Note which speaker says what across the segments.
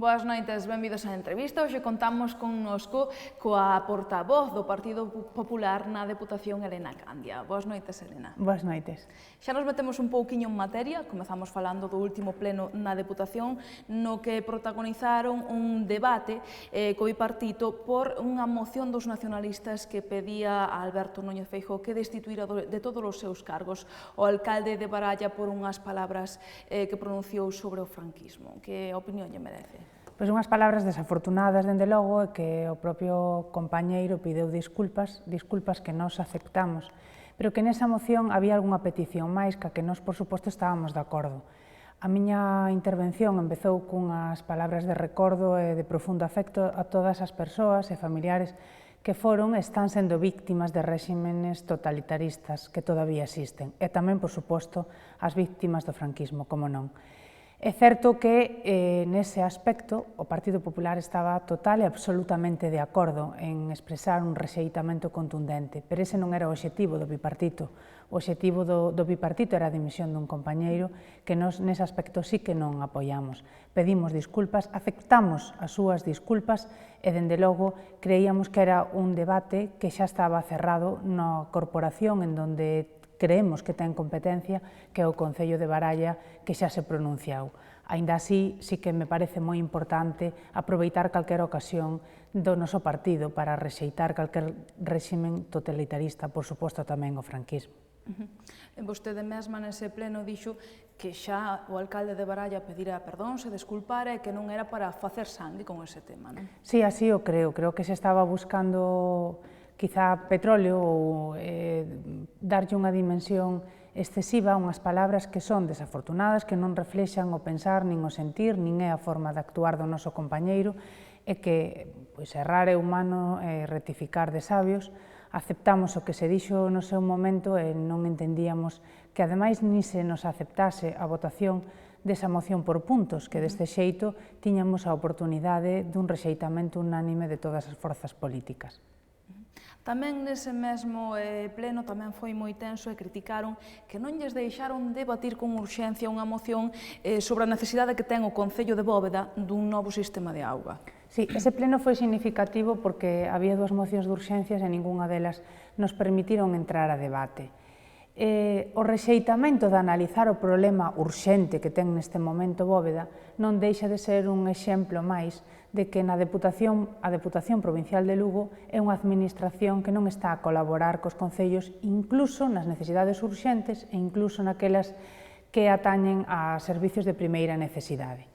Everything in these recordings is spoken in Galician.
Speaker 1: Boas noites, benvidos á entrevista. Hoxe contamos connosco coa portavoz do Partido Popular na Deputación, Elena Candia. Boas noites, Elena.
Speaker 2: Boas noites.
Speaker 1: Xa nos metemos un pouquiño en materia, comezamos falando do último pleno na Deputación, no que protagonizaron un debate co bipartito por unha moción dos nacionalistas que pedía a Alberto Núñez Feijóo que destituíra de todos os seus cargos o alcalde de Baralla por unhas palabras que pronunciou sobre o franquismo. Que opinión lle merece?
Speaker 2: Pois unhas palabras desafortunadas, dende logo, e que o propio compañeiro pideu disculpas que nós aceptamos, pero que nesa moción había algunha petición máis que nós, por suposto, estábamos de acordo. A miña intervención empezou cunhas palabras de recordo e de profundo afecto a todas as persoas e familiares que foron e están sendo víctimas de réximenes totalitaristas que todavía existen, e tamén, por suposto, as víctimas do franquismo, como non. É certo que nese aspecto o Partido Popular estaba total e absolutamente de acordo en expresar un rexeitamento contundente, pero ese non era o obxectivo do bipartito. O obxectivo do bipartito era a dimisión dun compañeiro que nós nese aspecto sí que non apoiamos. Pedimos disculpas, aceptamos as súas disculpas e, dende logo, creíamos que era un debate que xa estaba cerrado na corporación en donde creemos que ten competencia, que é o Concello de Baralla, que xa se pronunciou. Aínda así, sí que me parece moi importante aproveitar calquera ocasión do noso partido para rexeitar calquer réximen totalitarista, por suposto tamén o franquismo.
Speaker 1: Vostede mesma nese pleno dixo que xa o alcalde de Baralla pedira perdón, se desculpara e que non era para facer sangue con ese tema, non?
Speaker 2: Sí, así o creo. Creo que se estaba buscando quizá petróleo ou darlle unha dimensión excesiva a unhas palabras que son desafortunadas, que non reflexan o pensar, nin o sentir, nin é a forma de actuar do noso compañeiro, e que errar é humano e rectificar de sabios. Aceptamos o que se dixo no seu momento e non entendíamos que, ademais, ni se nos aceptase a votación desa moción por puntos, que deste xeito tiñamos a oportunidade dun rexeitamento unánime de todas as forzas políticas.
Speaker 1: Tamén nese mesmo pleno tamén foi moi tenso e criticaron que non lles deixaron debatir con urxencia unha moción sobre a necesidade que ten o Concello de Bóveda dun novo sistema de auga.
Speaker 2: Sí, ese pleno foi significativo porque había dúas mocións de urxencias e ningunha delas nos permitiron entrar a debate. O rexeitamento de analizar o problema urxente que ten neste momento Bóveda non deixa de ser un exemplo máis de que a Deputación Provincial de Lugo é unha administración que non está a colaborar cos concellos incluso nas necesidades urxentes e incluso naquelas que atañen a servicios de primeira necesidade.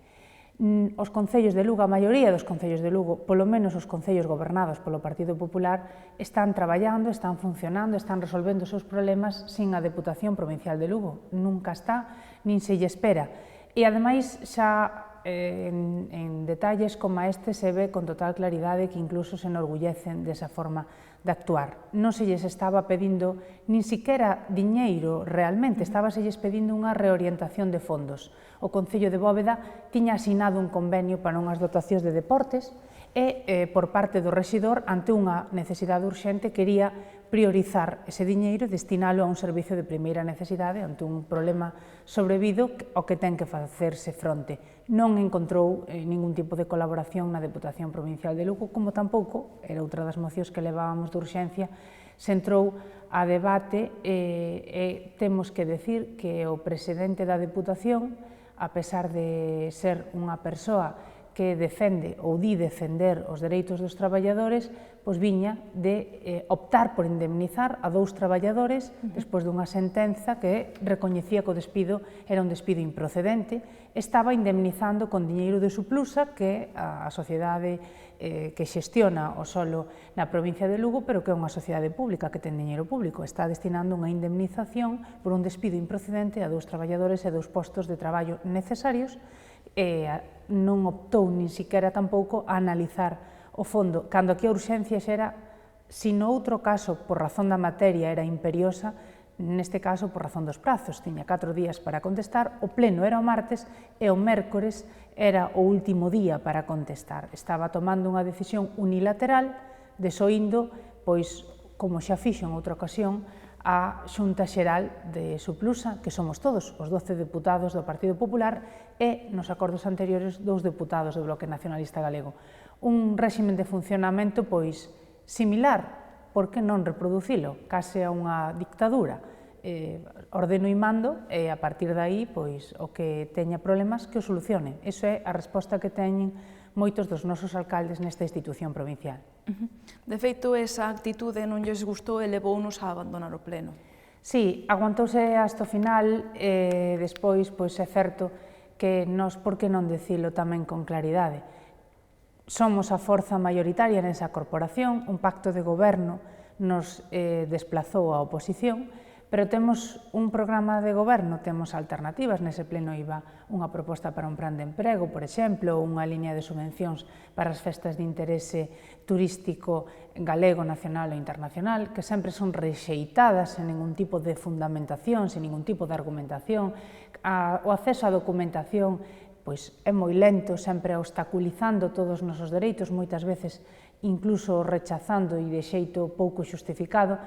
Speaker 2: Os concellos de Lugo, a maioría dos concellos de Lugo, polo menos os concellos gobernados polo Partido Popular, están traballando, están funcionando, están resolvendo os seus problemas sin a Deputación Provincial de Lugo. Nunca está, nin se lle espera. E, ademais, xa en detalles como este se ve con total claridade que incluso se enorgullecen desa forma de actuar. Non se lles estaba pedindo nin siquera diñeiro realmente, estábaselles pedindo unha reorientación de fondos. O Concello de Bóveda tiña asinado un convenio para unhas dotacións de deportes e, por parte do rexidor, ante unha necesidade urxente, quería priorizar ese diñeiro e destinalo a un servicio de primeira necesidade ante un problema sobrevido ao que ten que facerse fronte. Non encontrou ningún tipo de colaboración na Deputación Provincial de Lugo, como tampouco, era outra das mocións que levábamos de urxencia, se entrou a debate e temos que decir que o presidente da Deputación, a pesar de ser unha persoa que defende ou di defender os dereitos dos traballadores, pois viña de optar por indemnizar a 2 traballadores despois dunha sentenza que recoñecía que o despido era un despido improcedente, estaba indemnizando con diñeiro de Suplusa, que é a sociedade que xestiona o solo na provincia de Lugo, pero que é unha sociedade pública que ten diñeiro público. Está destinando unha indemnización por un despido improcedente a 2 traballadores e 2 postos de traballo necesarios, e non optou nin siquiera tampouco a analizar o fondo, cando aquí a urxencia xera, se no outro caso por razón da materia era imperiosa, neste caso por razón dos prazos, tiña 4 días para contestar, o pleno era o martes e o mércores era o último día para contestar. Estaba tomando unha decisión unilateral, desoindo, pois, como xa fixo en outra ocasión, a Xunta Xeral de Suplusa, que somos todos os 12 deputados do Partido Popular e, nos acordos anteriores, 2 deputados do Bloque Nacionalista Galego. Un réximen de funcionamento pois similar, por que non reproducilo, case a unha dictadura. Ordeno e mando e a partir de aí, pois, o que teña problemas que o solucione. Iso é a resposta que teñen moitos dos nosos alcaldes nesta institución provincial.
Speaker 1: De feito, esa actitude non lles gustou e levounos a abandonar o pleno.
Speaker 2: Sí, aguantouse hasta o final e despois, pois, é certo que nós, por que non dicilo tamén con claridade? Somos a forza maioritaria nesa corporación, un pacto de goberno nos desplazou a oposición, pero temos un programa de goberno, temos alternativas, nese pleno iba unha proposta para un plan de emprego, por exemplo, unha liña de subvencións para as festas de interese turístico galego, nacional e internacional, que sempre son rexeitadas sen ningún tipo de fundamentación, sen ningún tipo de argumentación. O acceso á documentación pois é moi lento, sempre obstaculizando todos os nosos dereitos, moitas veces incluso rechazando e de xeito pouco xustificado.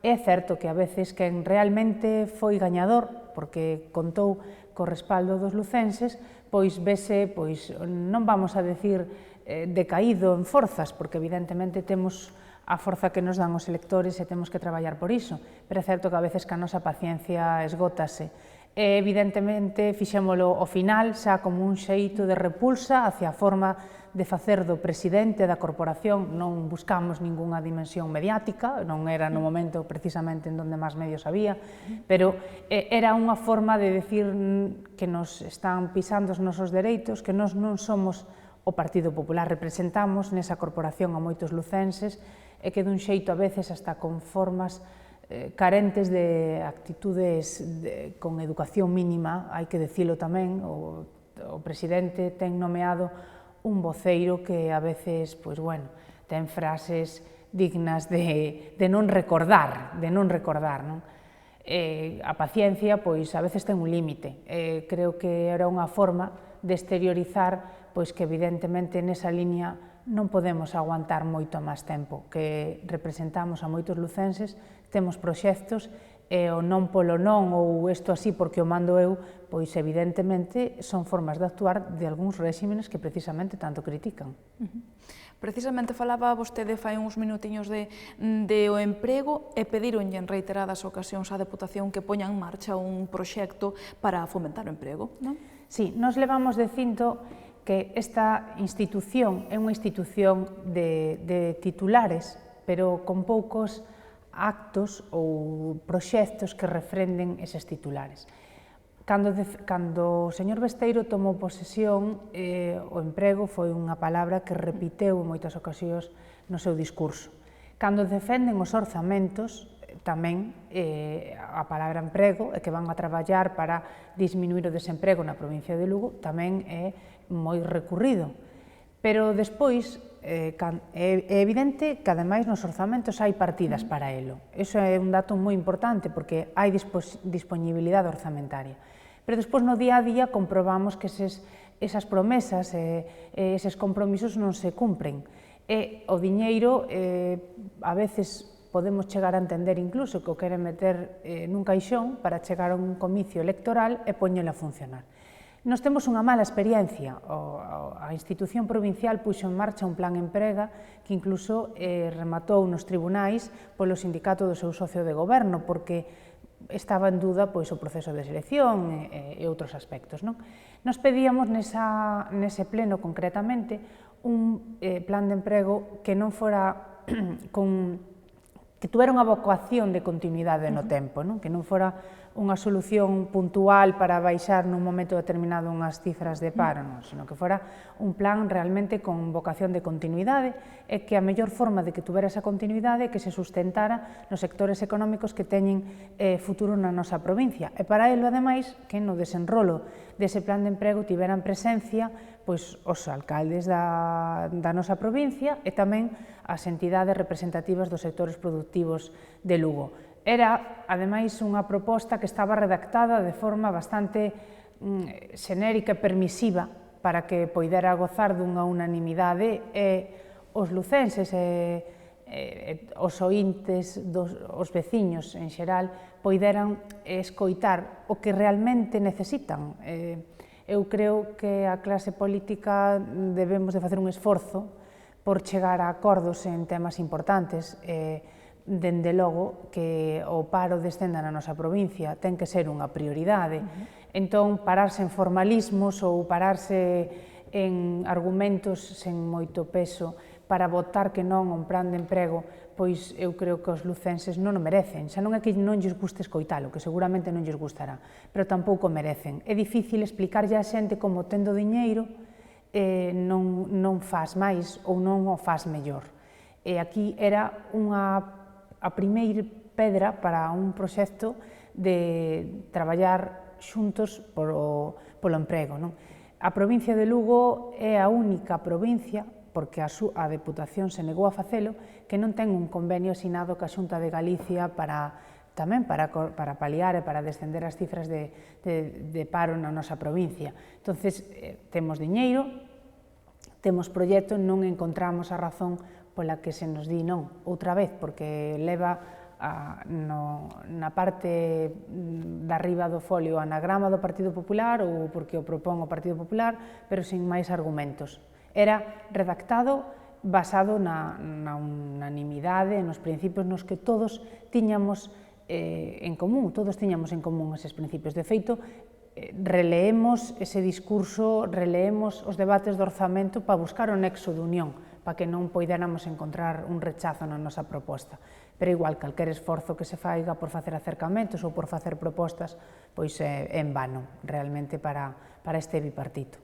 Speaker 2: É certo que a veces quen realmente foi gañador, porque contou co respaldo dos lucenses, pois vese, pois non vamos a decir decaído en forzas, porque evidentemente temos a forza que nos dan os electores e temos que traballar por iso, pero é certo que a veces que a nosa paciencia esgótase. E evidentemente fixémolo ao final xa como un xeito de repulsa hacia a forma de facer do presidente da corporación. Non buscamos ningunha dimensión mediática, non era no momento precisamente en donde máis medios había, pero era unha forma de decir que nos están pisando os nosos dereitos, que nós non somos o Partido Popular, representamos nesa corporación a moitos lucenses e que dun xeito a veces hasta con formas carentes de actitudes con educación mínima, hai que dicilo tamén, o presidente ten nomeado un voceiro que a veces, pois bueno, ten frases dignas de non recordar, non? A paciencia, pois a veces ten un límite. Creo que era unha forma de exteriorizar, pois que evidentemente nesa liña non podemos aguantar moito máis tempo, que representamos a moitos lucenses, temos proxectos e o non polo non ou isto así porque o mando eu, pois evidentemente son formas de actuar de algúns réximenes que precisamente tanto critican.
Speaker 1: Precisamente falaba vostede fai uns minutiños de o emprego e pedironlle en reiteradas ocasións á Deputación que poña en marcha un proxecto para fomentar o emprego, non?
Speaker 2: Sí, nos levamos dicindo que esta institución é unha institución de titulares, pero con poucos actos ou proxectos que refrenden eses titulares. Cando o señor Besteiro tomou posesión, o emprego foi unha palabra que repiteu en moitas ocasións no seu discurso. Cando defenden os orzamentos, tamén a palabra emprego e que van a traballar para disminuir o desemprego na provincia de Lugo tamén é moi recurrido. Pero despois é evidente que ademais nos orzamentos hai partidas para elo. Iso é un dato moi importante porque hai disponibilidade orzamentaria. Pero despois no día a día comprobamos que esas promesas e eses compromisos non se cumpren. E o diñeiro a veces podemos chegar a entender incluso que o queren meter nun caixón para chegar a un comicio electoral e poñelo a funcionar. Nos temos unha mala experiencia. A institución provincial puxo en marcha un plan emprega que incluso rematou nos tribunais polo sindicato do seu socio de goberno porque estaba en duda o proceso de selección e outros aspectos. Nos pedíamos nese pleno concretamente un plan de emprego que non fora que tuvera unha vocación de continuidade no tempo, que non fora unha solución puntual para baixar nun momento determinado unhas cifras de paro, sino que fora un plan realmente con vocación de continuidade e que a mellor forma de que tuvera esa continuidade é que se sustentara nos sectores económicos que teñen futuro na nosa provincia. E para elo, ademais, que no desenrolo dese plan de emprego tiveran presencia os alcaldes da nosa provincia e tamén as entidades representativas dos sectores productivos de Lugo. Era, ademais, unha proposta que estaba redactada de forma bastante xenérica e permisiva para que poidera gozar dunha unanimidade e os lucenses e os oíntes, os veciños en xeral, poideran escoitar o que realmente necesitan. Eu creo que a clase política debemos de facer un esforzo por chegar a acordos en temas importantes. Dende logo que o paro descenda na nosa provincia ten que ser unha prioridade. Entón, pararse en formalismos ou pararse en argumentos sen moito peso para votar que non a un plan de emprego, pois eu creo que os lucenses non o merecen. Xa non é que non lles guste escoitalo, que seguramente non lles gustará, pero tampouco merecen. É difícil explicarlle á xente como tendo diñeiro non faz máis ou non o faz mellor. E aquí era a primeira pedra para un proxecto de traballar xuntos polo emprego. A provincia de Lugo é a única provincia, porque a Deputación se negou a facelo, que non ten un convenio asinado ca Xunta de Galicia tamén para paliar e para descender as cifras de paro na nosa provincia. Entón, temos diñeiro, temos proxecto, non encontramos a razón pola que se nos di non, outra vez, porque leva na parte da riba do folio anagrama do Partido Popular ou porque o propón o Partido Popular, pero sin máis argumentos. Era redactado basado na unanimidade, nos principios nos que todos tiñamos en común, eses principios. De feito, releemos ese discurso, releemos os debates do orzamento para buscar o nexo de unión, para que non poidéramos encontrar un rechazo na nosa proposta. Pero igual, calquer esforzo que se faiga por facer acercamentos ou por facer propostas, pois é en vano, realmente, para este bipartito.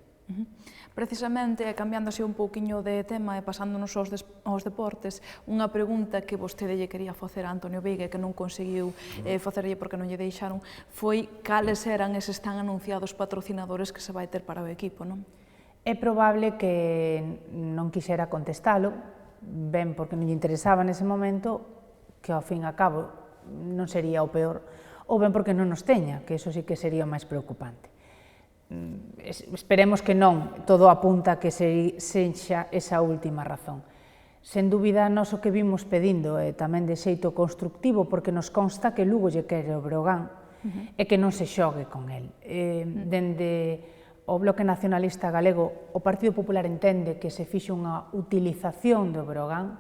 Speaker 1: Precisamente, cambiando así un pouquiño de tema e pasándonos aos deportes, unha pregunta que vostede lle quería facer a Antonio Veiga e que non conseguiu facerlle porque non lle deixaron, foi cales eran eses tan anunciados patrocinadores que se vai ter para o equipo, non?
Speaker 2: É probable que non quixera contestalo, ben porque non lle interesaba nese momento, que ao fin e a cabo non sería o peor, ou ben porque non nos teña, que iso sí que sería o máis preocupante. Esperemos que non, todo apunta a que sexa esa última razón. Sen dúbida, nós o que vimos pedindo, tamén de xeito constructivo, porque nos consta que Lugo lle quere o Breogán, e que non se xogue con el. Dende o Bloque Nacionalista Galego, o Partido Popular entende que se fixe unha utilización do Breogán,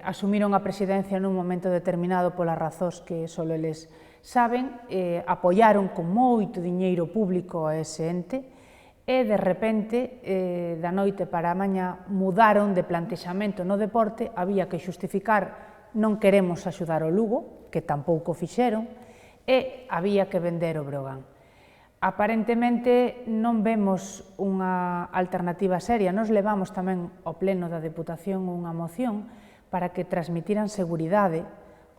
Speaker 2: asumiron a presidencia nun momento determinado polas razóns que só eles saben, apoiaron con moito diñeiro público a ese ente e, de repente, da noite para a mañá, mudaron de plantexamento no deporte, había que xustificar non queremos axudar o Lugo, que tampouco fixeron, e había que vender o Breogán. Aparentemente non vemos unha alternativa seria, nos levamos tamén ao pleno da Deputación unha moción para que transmitiran seguridade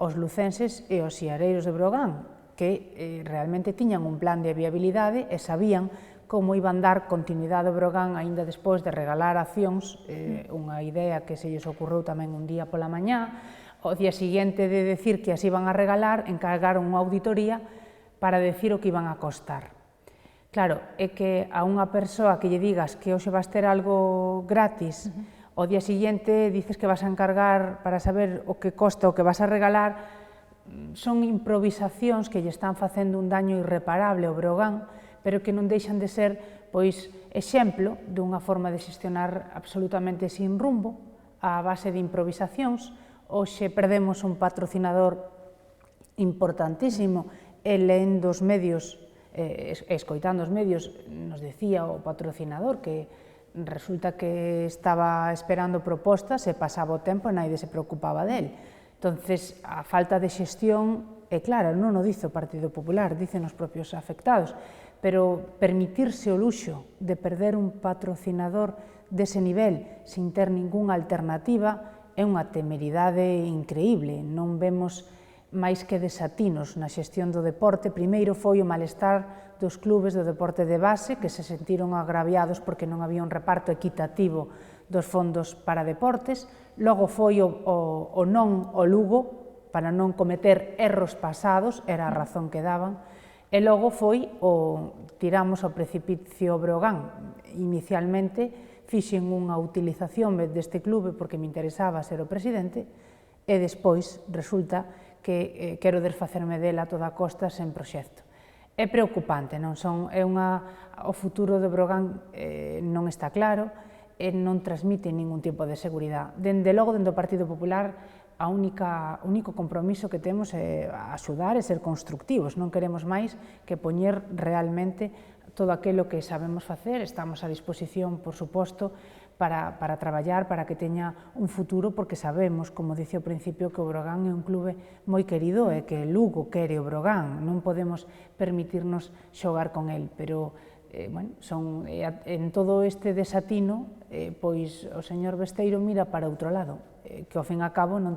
Speaker 2: os lucenses e os siareiros de Breogán, que realmente tiñan un plan de viabilidade e sabían como iban dar continuidade ao Breogán aínda despois de regalar accións, unha idea que se lles ocurreu tamén un día pola mañá. O día seguinte de decir que as iban a regalar, encargaron unha auditoría para decir o que iban a costar. Claro, é que a unha persoa que lle digas que hoxe vas ter algo gratis, o día seguinte dices que vas a encargar para saber o que costa o que vas a regalar, son improvisacións que lle están facendo un daño irreparable ao Breogán, pero que non deixan de ser, pois, exemplo dunha forma de xestionar absolutamente sin rumbo, a base de improvisacións. Hoxe perdemos un patrocinador importantísimo e lendo os medios, escoitando os medios, nos decía o patrocinador que resulta que estaba esperando propostas e pasaba o tempo e naide se preocupaba del. Entonces, a falta de xestión é clara, non o dice o Partido Popular, dicen os propios afectados, pero permitirse o luxo de perder un patrocinador dese nivel sin ter ningunha alternativa é unha temeridade increíble. Non vemos máis que desatinos na xestión do deporte. Primeiro foi o malestar dos clubes do deporte de base, que se sentiron agraviados porque non había un reparto equitativo dos fondos para deportes. Logo foi o non o Lugo, para non cometer erros pasados, era a razón que daban. E logo foi o tiramos ao precipicio Breogán. Inicialmente fixen unha utilización deste clube porque me interesaba ser o presidente e despois resulta que quero desfacerme dela a toda costa sen proxecto. É preocupante, non son, o futuro de Brogan non está claro e non transmite ningún tipo de seguridade. Dende logo, dentro do Partido Popular, o único compromiso que temos é axudar e ser constructivos, non queremos máis que poñer realmente todo aquilo que sabemos facer, estamos a disposición, por suposto, para traballar, para que teña un futuro, porque sabemos, como dice ao principio, que o Brogan é un clube moi querido e que Lugo quere o Brogan, non podemos permitirnos xogar con el, pero en todo este desatino, pois o señor Besteiro mira para outro lado, que ao fin e a cabo non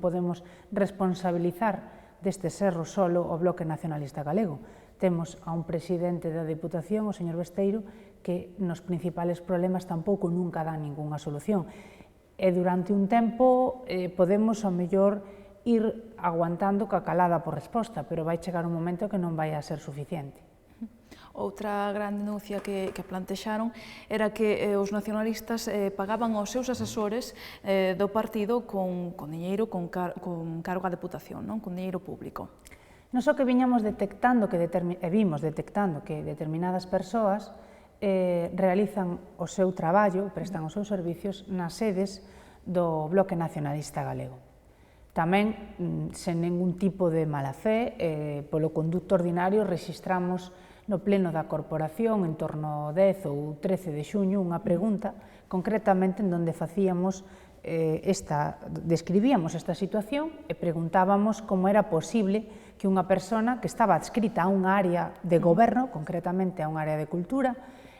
Speaker 2: podemos responsabilizar deste erro solo o Bloque Nacionalista Galego. Temos a un presidente da Deputación, o señor Besteiro, que nos principales problemas tampouco nunca dá ningunha solución. E durante un tempo podemos, ao mellor, ir aguantando ca calada por resposta, pero vai chegar un momento que non vai a ser suficiente.
Speaker 1: Outra gran denuncia que plantexaron era que os nacionalistas pagaban aos seus asesores do partido con diñeiro, con cargo á deputación, con diñeiro público.
Speaker 2: Nos o que viñamos detectando, vimos detectando que determinadas persoas realizan o seu traballo, prestan os seus servicios nas sedes do Bloque Nacionalista Galego. Tamén, sen ningún tipo de mala fe, polo conducto ordinario, rexistramos no pleno da corporación, en torno ao 10 ou 13 de xuño, unha pregunta, concretamente en donde describíamos esta situación e preguntábamos como era posible que unha persona que estaba adscrita a unha área de goberno, concretamente a unha área de cultura,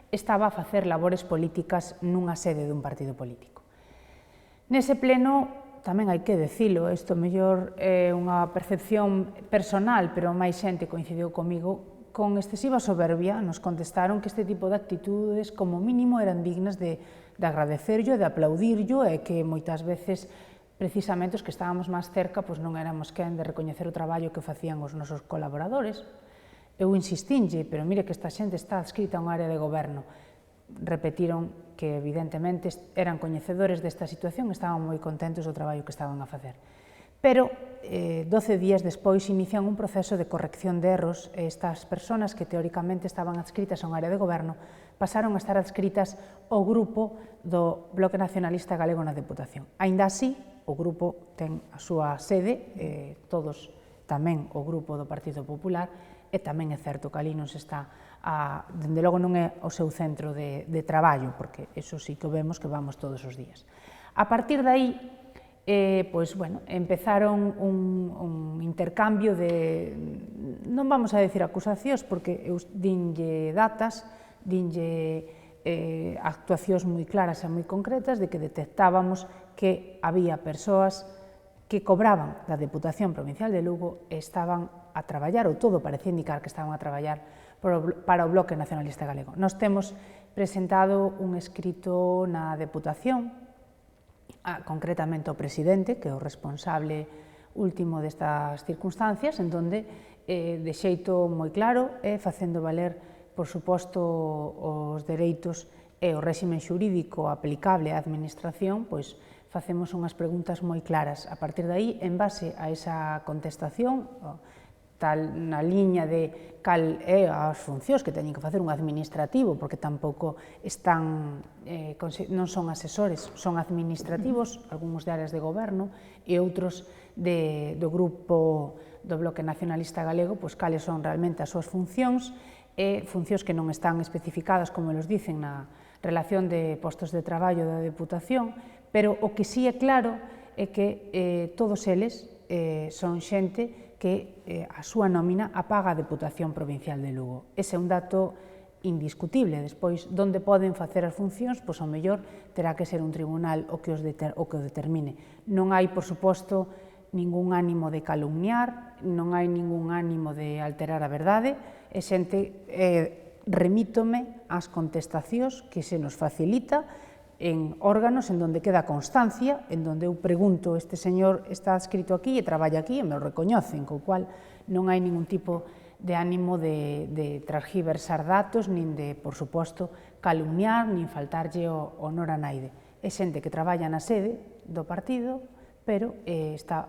Speaker 2: estaba a facer labores políticas nunha sede dun partido político. Nese pleno, tamén hai que dicilo, isto mellor é unha percepción personal, pero máis xente coincidiu comigo, con excesiva soberbia nos contestaron que este tipo de actitudes como mínimo eran dignas de agradecerlo, de aplaudirlo e que moitas veces precisamente os que estábamos máis cerca non éramos quen de recoñecer o traballo que facían os nosos colaboradores. Eu insistinlle, pero mire que esta xente está adscrita a unha área de goberno. Repetiron que evidentemente eran coñecedores desta situación e estaban moi contentos do traballo que estaban a facer. Pero 12 días despois inician un proceso de corrección de erros e estas persoas que teóricamente estaban adscritas a unha área de goberno pasaron a estar adscritas ao grupo do Bloque Nacionalista Galego na Deputación. Aínda así, o grupo ten a súa sede, todos tamén o grupo do Partido Popular, e tamén é certo que ali non se está, dende logo non é o seu centro de traballo, porque eso sí que vemos que vamos todos os días. A partir de aí, empezaron un intercambio de, non vamos a decir acusacións, porque eu dinlle datas, dinlle actuacións moi claras e moi concretas de que detectábamos que había persoas que cobraban da Deputación Provincial de Lugo e estaban a traballar, ou todo parecía indicar que estaban a traballar para o Bloque Nacionalista Galego. Nós temos presentado un escrito na Deputación, concretamente o presidente, que é o responsable último destas circunstancias, en donde, de xeito moi claro, facendo valer, por suposto, os dereitos e o réxime xurídico aplicable á administración, pois facemos unhas preguntas moi claras. A partir de aí, en base a esa contestación, tal na liña de cal é as funcións que teñen que facer un administrativo, porque tampouco non son asesores, son administrativos, algúns de áreas de goberno e outros do grupo do Bloque Nacionalista Galego, pois cales son realmente as súas funcións e funcións que non están especificadas, como los dicen, na relación de postos de traballo da Deputación, pero o que sí é claro é que todos eles son xente que a súa nómina a paga a Deputación Provincial de Lugo. Ese é un dato indiscutible. Despois, onde poden facer as funcións, pois ao mellor terá que ser un tribunal o que o determine. Non hai, por suposto, ningún ánimo de calumniar, non hai ningún ánimo de alterar a verdade, e xente remítome ás contestacións que se nos facilita en órganos en donde queda constancia, en donde eu pregunto, este señor está adscrito aquí e traballa aquí, e me o recoñecen, co cual non hai ningún tipo de ánimo de transgiversar datos, nin de, por suposto, calumniar, nin faltarlle o honor a naide. É xente que traballa na sede do partido, pero está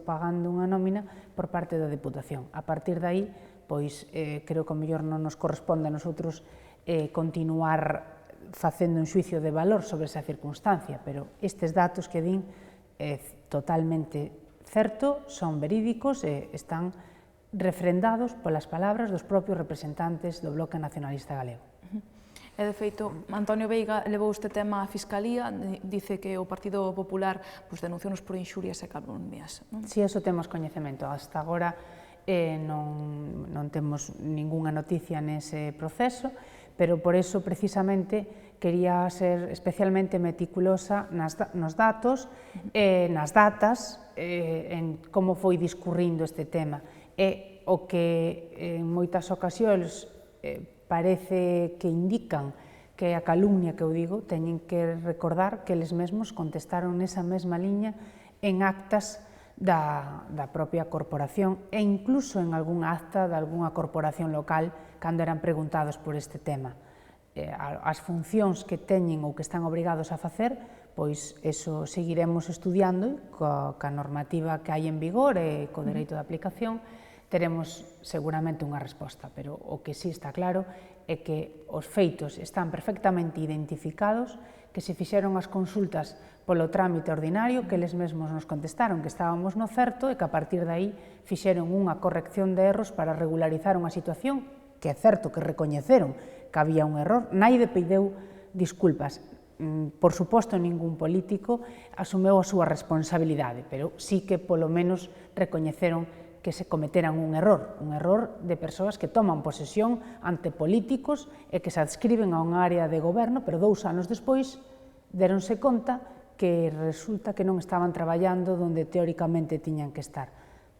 Speaker 2: pagando unha nómina por parte da Deputación. A partir de aí, pois, creo que o mellor non nos corresponde a nosotros continuar facendo un xuicio de valor sobre esa circunstancia, pero estes datos que din é totalmente certo, son verídicos e están refrendados polas palabras dos propios representantes do Bloque Nacionalista Galego.
Speaker 1: E, de feito, Antonio Veiga levou este tema á Fiscalía, dice que o Partido Popular denunciounos por inxurias e calumnias.
Speaker 2: Si, eso temos coñecemento. Hasta agora non temos ningunha noticia nese proceso, pero por eso, precisamente, quería ser especialmente meticulosa nos datos e nas datas, en como foi discurrindo este tema. É o que en moitas ocasións parece que indican que a calumnia que eu digo, teñen que recordar que eles mesmos contestaron nesa mesma liña en actas da propia corporación e incluso en algunha acta de algunha corporación local cando eran preguntados por este tema. As funcións que teñen ou que están obrigados a facer, pois eso seguiremos estudiando coa normativa que hai en vigor e co dereito de aplicación, teremos seguramente unha resposta, pero o que sí está claro é que os feitos están perfectamente identificados, que se fixeron as consultas polo trámite ordinario, que eles mesmos nos contestaron que estábamos no certo e que a partir de aí fixeron unha corrección de erros para regularizar unha situación que é certo que recoñeceron que había un error. Naide pideu disculpas. Por suposto, ningún político asumeu a súa responsabilidade, pero sí que polo menos recoñeceron que se cometeran un error de persoas que toman posesión ante políticos e que se adscriben a unha área de goberno, pero 2 anos despois deronse conta que resulta que non estaban traballando onde teóricamente tiñan que estar.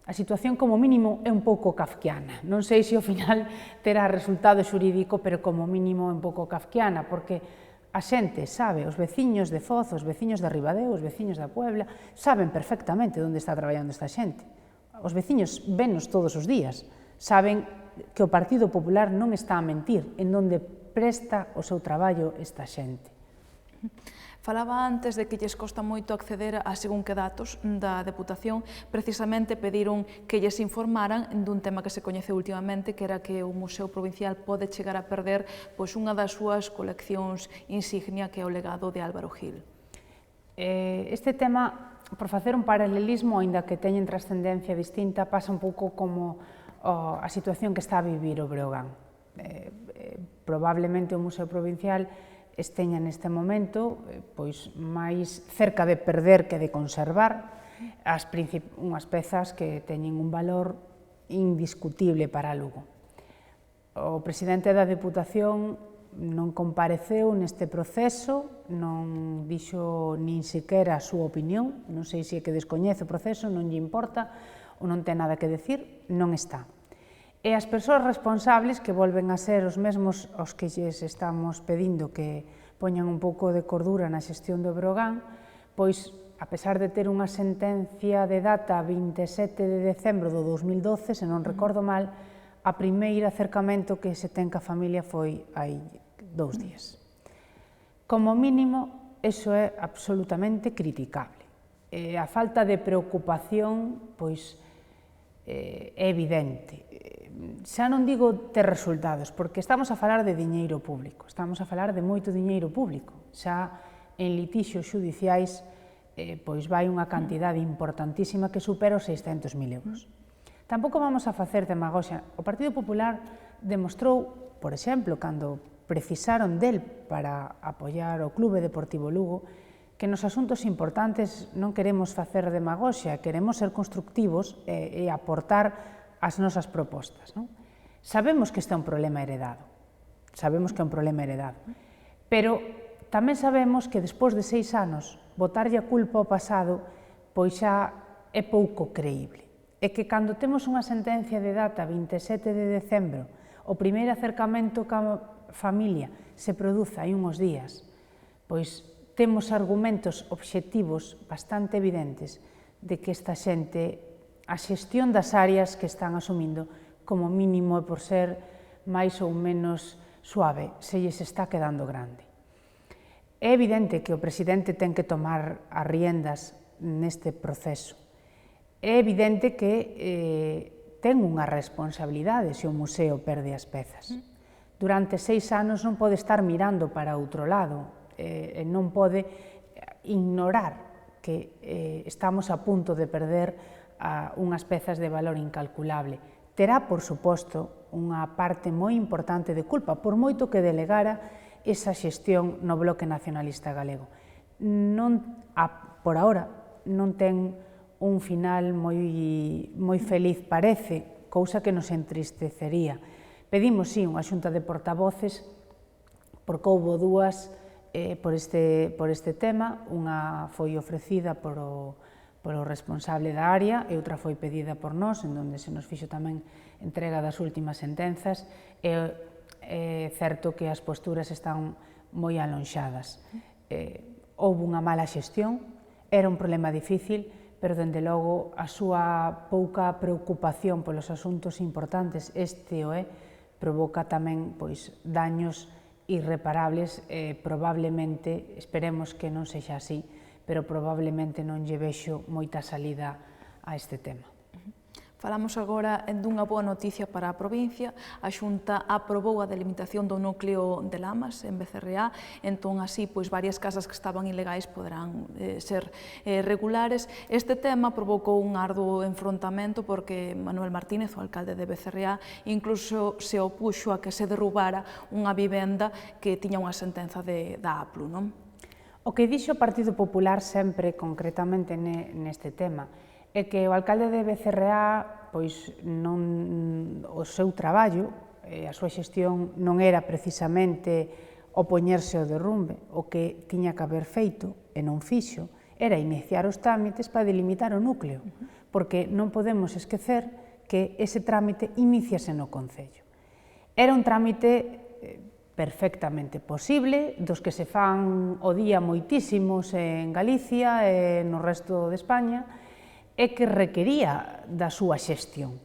Speaker 2: A situación, como mínimo, é un pouco kafkiana. Non sei se ao final terá resultado xurídico, pero como mínimo é un pouco kafkiana, porque a xente sabe, os veciños de Foz, os veciños de Ribadeo, os veciños da Puebla, saben perfectamente onde está traballando esta xente. Os veciños venos todos os días, saben que o Partido Popular non está a mentir en onde presta o seu traballo esta xente.
Speaker 1: Falaba antes de que lles costa moito acceder a según que datos da Deputación, precisamente pediron que lles informaran dun tema que se coñece últimamente, que era que o Museo Provincial pode chegar a perder unha das súas coleccións insignia, que é o legado de Álvaro Gil.
Speaker 2: Este tema, por facer un paralelismo, aínda que teñen trascendencia distinta, pasa un pouco como a situación que está a vivir o Breogán. Probablemente o Museo Provincial esteña neste momento pois máis cerca de perder que de conservar unhas pezas que teñen un valor indiscutible para Lugo. O presidente da Deputación non compareceu neste proceso, non dixo nin sequera a súa opinión, non sei se é que descoñece o proceso, non lle importa ou non ten nada que decir, non está. E as persoas responsables, que volven a ser os mesmos aos que lles estamos pedindo que poñan un pouco de cordura na xestión do Breogán, pois, a pesar de ter unha sentencia de data 27 de decembro do 2012, se non recordo mal, a primeiro acercamento que se ten ca familia foi hai 2 días. Como mínimo, iso é absolutamente criticable. A falta de preocupación, pois, é evidente. Xa non digo ter resultados, porque estamos a falar de diñeiro público, estamos a falar de moito diñeiro público. Xa en litixios xudiciais pois vai unha cantidade importantísima que supera os 600.000 euros. Tampouco vamos a facer demagoxia. O Partido Popular demostrou, por exemplo, cando precisaron del para apoiar o Clube Deportivo Lugo, que nos asuntos importantes non queremos facer demagoxia, queremos ser constructivos e aportar as nosas propostas. Sabemos que este é un problema heredado, pero tamén sabemos que despois de 6 anos botarlle a culpa ao pasado pois xa é pouco creíble. E que cando temos unha sentencia de data 27 de decembro, o primeiro acercamento ca familia se produza hai uns días, pois temos argumentos obxectivos bastante evidentes de que esta xente, a xestión das áreas que están asumindo, como mínimo e por ser máis ou menos suave, se lles está quedando grande. É evidente que o presidente ten que tomar as riendas neste proceso. É evidente que ten unha responsabilidade se o museo perde as pezas. Durante 6 anos non pode estar mirando para outro lado, non pode ignorar que estamos a punto de perder unhas pezas de valor incalculable. Terá, por suposto, unha parte moi importante de culpa, por moito que delegara esa xestión no Bloque Nacionalista Galego. Por ahora, non ten un final moi feliz, parece, cousa que nos entristecería. Pedimos, sí, unha xunta de portavoces, porque houbo dúas por este tema, unha foi ofrecida polo responsable da área e outra foi pedida por nós, en donde se nos fixo tamén entrega das últimas sentenzas. É certo que as posturas están moi alonxadas. Houve unha mala xestión, era un problema difícil, pero, dende logo, a súa pouca preocupación polos asuntos importantes, este o é, provoca tamén daños irreparables. Probablemente, esperemos que non sexa así, pero probablemente non lle vexo moita salida a este tema.
Speaker 1: Falamos agora dunha boa noticia para a provincia. A Xunta aprobou a delimitación do núcleo de Lamas en Becerreá, entón así varias casas que estaban ilegais poderán ser regulares. Este tema provocou un arduo enfrontamento porque Manuel Martínez, o alcalde de Becerreá, incluso se opuxo a que se derrubara unha vivenda que tiña unha sentenza da APLU, non?
Speaker 2: O que dixo o Partido Popular sempre, concretamente neste tema, é que o alcalde de Becerreá, o seu traballo, a súa xestión non era precisamente opoñerse ao derrumbe. O que tiña que haber feito, e non fixo, era iniciar os trámites para delimitar o núcleo, porque non podemos esquecer que ese trámite iníciase no Concello. Era un trámite perfectamente posible, dos que se fan o día moitísimos en Galicia e no resto de España, e que requería da súa xestión.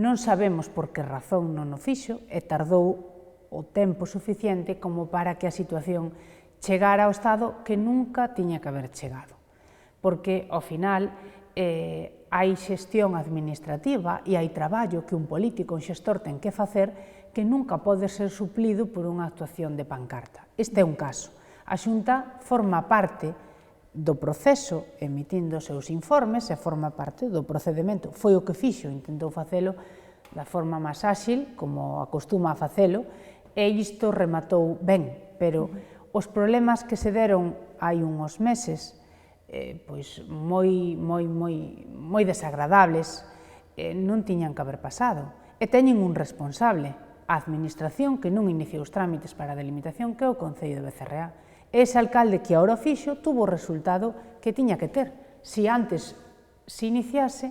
Speaker 2: Non sabemos por que razón non o fixo e tardou o tempo suficiente como para que a situación chegara ao estado que nunca tiña que haber chegado. Porque, ao final, hai xestión administrativa e hai traballo que un político, un xestor, ten que facer que nunca pode ser suplido por unha actuación de pancarta. Este é un caso. A Xunta forma parte do proceso emitindo os seus informes e forma parte do procedimento. Foi o que fixo, intentou facelo da forma máis áxil, como acostuma a facelo, e isto rematou ben, pero os problemas que se deron hai uns meses, moi desagradables, non tiñan que haber pasado, e teñen un responsable, a administración que non iniciou os trámites para a delimitación, que é o Concello de Becerreá. Ese alcalde que agora o fixo tuvo o resultado que tiña que ter. Se antes se iniciase,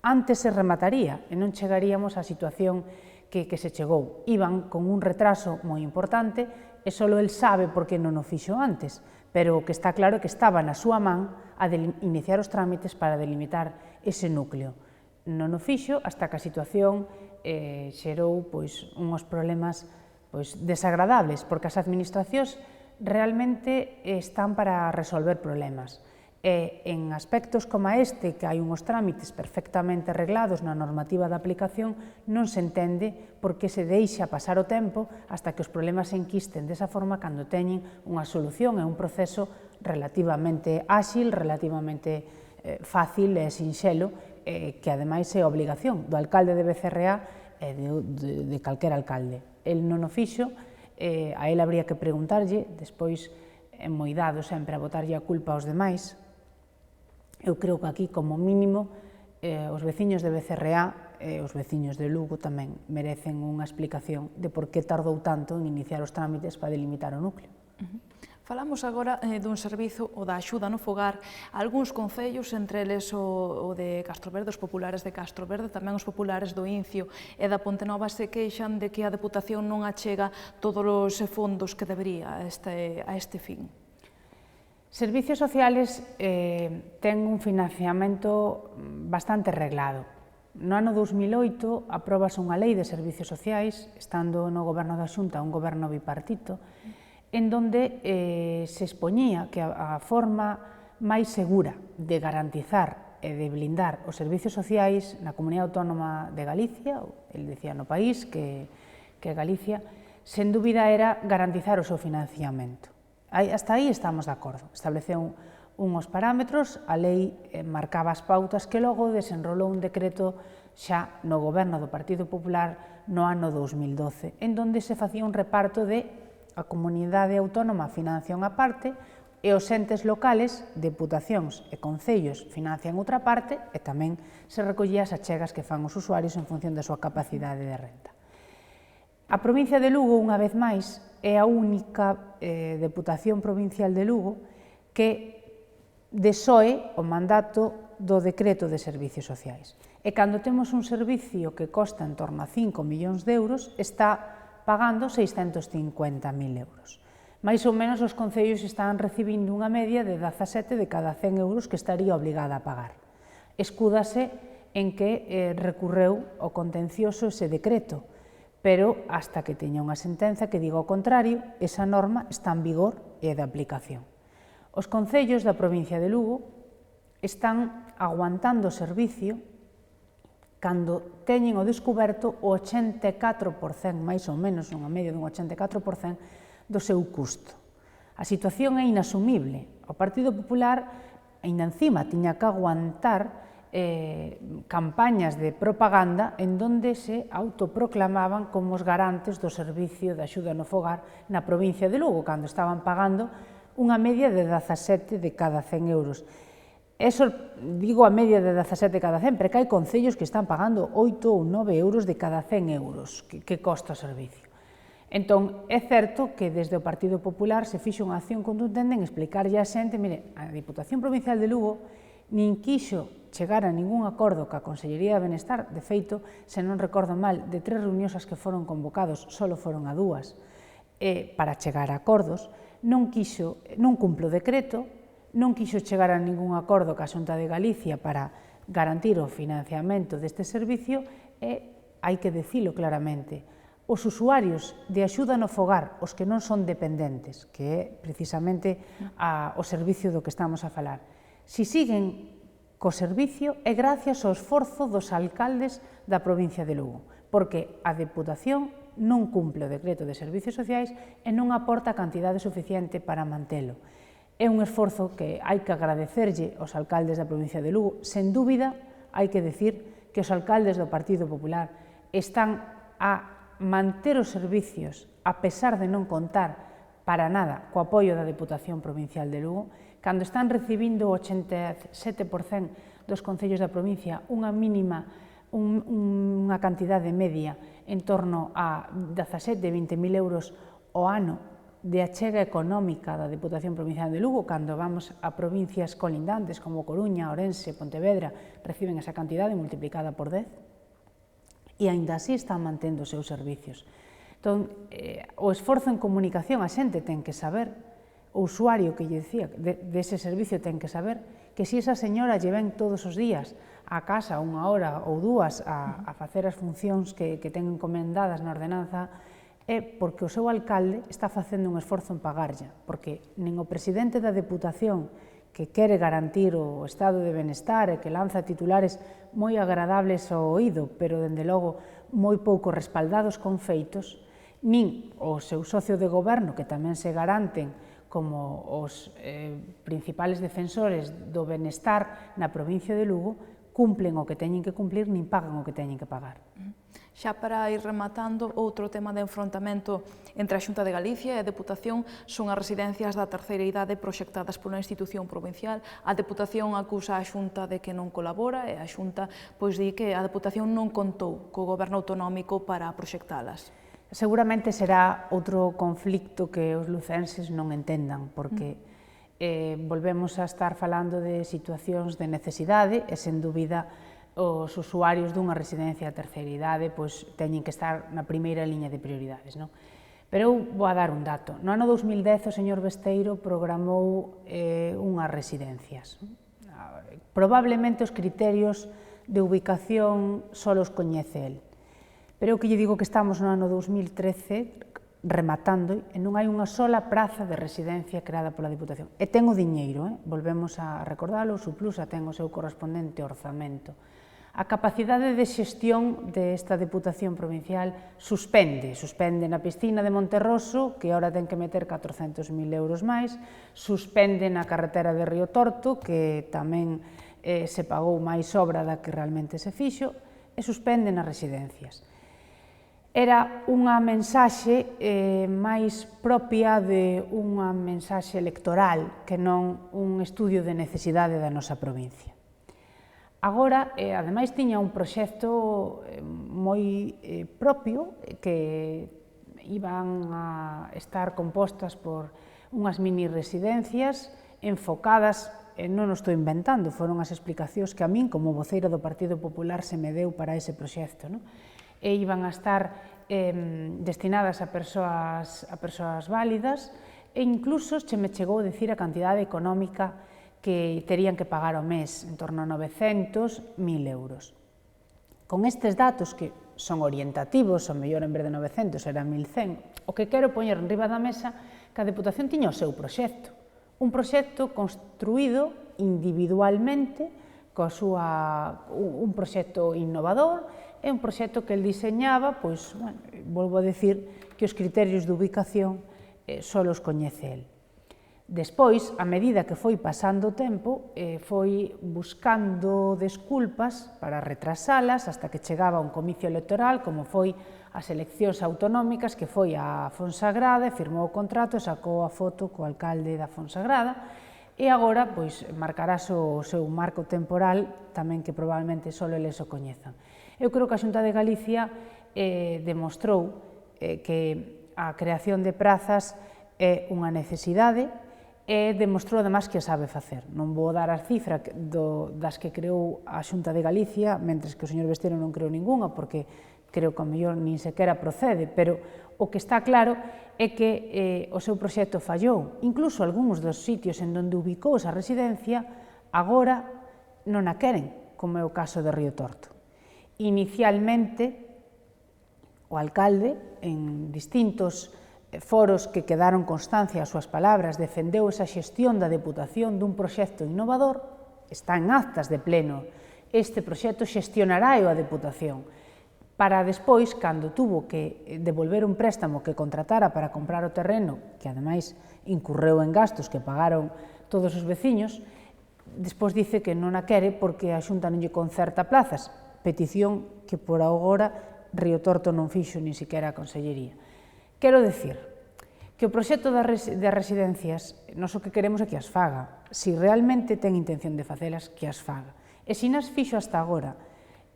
Speaker 2: antes se remataría e non chegaríamos á situación que se chegou. Iban con un retraso moi importante e só el sabe por que non o fixo antes, pero o que está claro é que estaba na súa man a iniciar os trámites para delimitar ese núcleo. Non o fixo hasta que a situación xerou uns problemas desagradables, porque as administracións realmente están para resolver problemas. E en aspectos como este, que hai uns trámites perfectamente arreglados na normativa de aplicación, non se entende por que se deixa pasar o tempo hasta que os problemas se enquisten desa forma cando teñen unha solución e un proceso relativamente áxil, relativamente fácil e sinxelo, que ademais é obligación do alcalde de Becerreá e de calquera alcalde. El non o fixo, a él habría que preguntarlle, despois é moi dado sempre a botarlle a culpa aos demais. Eu creo que aquí, como mínimo, os veciños de Becerreá e os veciños de Lugo tamén merecen unha explicación de por que tardou tanto en iniciar os trámites para delimitar o núcleo.
Speaker 1: Falamos agora dun servizo, o da axuda no fogar, a algúns concellos, entre eles o de Castroverde, os populares de Castroverde, tamén os populares do Incio e da Pontenova se queixan de que a Deputación non achega todos os fondos que debería a este fin.
Speaker 2: Servicios sociales ten un financiamento bastante reglado. No ano 2008 aprobase unha lei de servicios sociais, estando no goberno da Xunta un goberno bipartito, en donde se expoñía que a forma máis segura de garantizar e de blindar os servicios sociais na Comunidade Autónoma de Galicia, el dicía no país que Galicia, sen dúbida era garantizar o seu financiamento. Hasta aí estamos de acordo. Estableceu unhos parámetros, a lei marcaba as pautas que logo desenrolou un decreto xa no goberno do Partido Popular no ano 2012, en donde se facía un reparto de a comunidade autónoma financia unha parte e os entes locales, deputacións e concellos financian outra parte e tamén se recollía as achegas que fan os usuarios en función da súa capacidade de renta. A provincia de Lugo, unha vez máis, é a única deputación provincial de Lugo que desoe o mandato do decreto de servicios sociais. E cando temos un servicio que costa en torno a 5 millóns de euros, está pagando 650.000 euros. Mais ou menos os concellos están recibindo unha media de 17 de cada 100 euros que estaría obligada a pagar. Escúdase en que recurreu o contencioso ese decreto, pero hasta que teña unha sentenza que diga o contrario, esa norma está en vigor e é de aplicación. Os concellos da provincia de Lugo están aguantando o servicio cando teñen o descuberto o 84%, máis ou menos, unha media dun 84%, do seu custo. A situación é inasumible. O Partido Popular, aínda encima, tiña que aguantar campañas de propaganda en donde se autoproclamaban como os garantes do servicio de axuda no fogar na provincia de Lugo, cando estaban pagando unha media de 17 de cada 100 euros. Eso, digo a media de 17 de cada 100, pero que hai concellos que están pagando 8 ou 9 euros de cada 100 euros que costa o servicio. Entón, é certo que desde o Partido Popular se fixo unha acción contundente en explicarlle a xente, mire, a Diputación Provincial de Lugo nin quixo chegar a ningún acordo ca Consellería de Benestar, de feito, se non recordo mal, de 3 reunións as que foron convocados, só foron a 2, para chegar a acordos, non cumplo o decreto, non quixo chegar a ningún acordo ca Xunta de Galicia para garantir o financiamento deste servicio e, hai que dicilo claramente, os usuarios de axuda no fogar, os que non son dependentes, que é precisamente o servicio do que estamos a falar, si siguen co servicio é gracias ao esforzo dos alcaldes da provincia de Lugo, porque a Deputación non cumple o decreto de servicios sociais e non aporta a cantidade suficiente para mantelo. É un esforzo que hai que agradecerlle aos alcaldes da provincia de Lugo. Sen dúbida, hai que decir que os alcaldes do Partido Popular están a manter os servicios a pesar de non contar para nada co apoio da Deputación Provincial de Lugo, cando están recibindo o 87% dos concellos da provincia unha cantidade media en torno a 17, 20.000 euros ao ano de achega económica da Deputación Provincial de Lugo, cando vamos a provincias colindantes como Coruña, Ourense, Pontevedra, reciben esa cantidade multiplicada por 10, e aínda así están mantendo os seus servicios. Entón, o esforzo en comunicación a xente ten que saber, o usuario que lle decía dese servicio ten que saber que se esa señora lle ven todos os días a casa unha hora ou 2 a facer as funcións que ten encomendadas na ordenanza, é porque o seu alcalde está facendo un esforzo en pagarlla, porque nin o presidente da Deputación, que quere garantir o estado de benestar e que lanza titulares moi agradables ao oído, pero, dende logo, moi pouco respaldados con feitos, nin o seu socio de goberno, que tamén se garanten como os principales defensores do benestar na provincia de Lugo, cumplen o que teñen que cumplir, nin pagan o que teñen que pagar.
Speaker 1: Xa para ir rematando, outro tema de enfrontamento entre a Xunta de Galicia e a Deputación son as residencias da terceira idade proxectadas pola institución provincial. A Deputación acusa a Xunta de que non colabora e a Xunta di que a Deputación non contou co Goberno autonómico para proxectalas.
Speaker 2: Seguramente será outro conflicto que os lucenses non entendan, porque volvemos a estar falando de situacións de necesidade e, sen dúbida, os usuarios dunha residencia de terceira idade teñen que estar na primeira liña de prioridades. Pero eu vou a dar un dato. No ano 2010 o señor Besteiro programou unhas residencias. Probablemente os criterios de ubicación só os coñece el. Pero eu que lle digo que estamos no ano 2013, rematando, e non hai unha sola praza de residencia creada pola Diputación. E ten o diñeiro, volvemos a recordalo, o Suplusa ten o seu correspondente orzamento. A capacidade de xestión desta Deputación Provincial suspende na piscina de Monterroso, que ora ten que meter 400.000 euros máis, suspende na carretera de Río Torto, que tamén se pagou máis obra da que realmente se fixo, e suspende nas residencias. Era unha mensaxe máis propia de unha mensaxe electoral que non un estudio de necesidade da nosa provincia. Agora, ademais, tiña un proxecto moi propio que iban a estar compostas por unhas mini residencias enfocadas, non o estou inventando, foron as explicacións que a min, como voceira do Partido Popular, se me deu para ese proxecto, e iban a estar destinadas a persoas válidas e incluso se me chegou a dicir a cantidade económica que terían que pagar ao mes, en torno a 900.000 euros. Con estes datos, que son orientativos, o mellor en vez de 900 era 1.100, o que quero poñer enriba da mesa que a Deputación tiña o seu proxecto, un proxecto construído individualmente, un proxecto innovador, é un proxecto que el diseñaba, pois, volvo a decir, que os criterios de ubicación só os coñece el. Despois, a medida que foi pasando o tempo, foi buscando desculpas para retrasalas hasta que chegaba un comicio electoral, como foi as eleccións autonómicas, que foi a Fonsagrada, firmou o contrato e sacou a foto co alcalde da Fonsagrada, e agora marcarás o seu marco temporal, tamén que probablemente só eles o coñezan. Eu creo que a Xunta de Galicia demostrou que a creación de prazas é unha necesidade, e demostrou además que a sabe facer. Non vou dar as cifras das que creou a Xunta de Galicia, mentres que o señor Besteiro non creou ningunha, porque creo que ao mellor nin sequera procede, pero o que está claro é que o seu proxecto fallou. Incluso algúns dos sitios en donde ubicou esa residencia agora non a queren, como é o caso de Río Torto. Inicialmente, o alcalde, en distintos foros que quedaron constancia as súas palabras, defendeu esa xestión da Deputación dun proxecto innovador, está en actas de pleno, este proxecto xestionará a Deputación, para despois, cando tuvo que devolver un préstamo que contratara para comprar o terreno, que ademais incurreu en gastos que pagaron todos os veciños, despois dice que non a quere porque a Xunta non lle concerta plazas, petición que por agora Río Torto non fixo nin sequera a Consellería. Quero dicir que o proxecto de residencias, nós o que queremos é que as faga. Si realmente ten intención de facelas, que as faga. E se nas fixo hasta agora,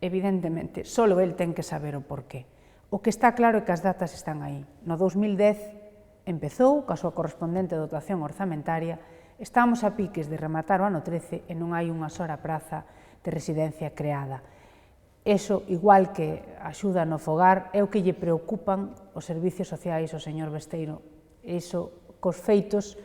Speaker 2: evidentemente, só el ten que saber o porqué. O que está claro é que as datas están aí. No 2010 empezou, ca súa correspondente dotación orzamentaria, estamos a piques de rematar o ano 13 e non hai unha sola praza de residencia creada. Eso, igual que a axuda no fogar, é o que lle preocupan os servicios sociais ao señor Besteiro. Iso, cos feitos,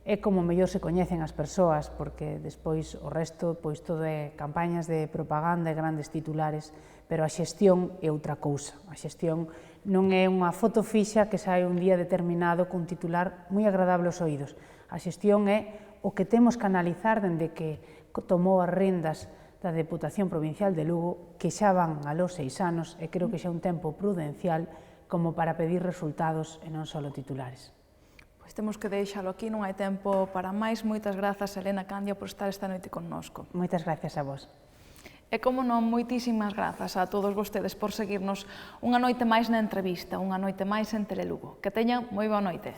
Speaker 2: é como mellor se coñecen as persoas, porque despois o resto, pois todo é campañas de propaganda e grandes titulares, pero a xestión é outra cousa. A xestión non é unha foto fixa que sae un día determinado cun titular moi agradable aos oídos. A xestión é o que temos que analizar dende que tomou as rendas da Deputación Provincial de Lugo, que xa van a los 6 anos, e creo que xa é un tempo prudencial como para pedir resultados e non só titulares.
Speaker 1: Pois temos que deixalo aquí, non hai tempo para máis. Moitas grazas, Elena Candia, por estar esta noite connosco.
Speaker 2: Moitas gracias a vos.
Speaker 1: E, como non, moitísimas grazas a todos vostedes por seguirnos unha noite máis na entrevista, unha noite máis en Telelugo. Que teñan moi boa noite.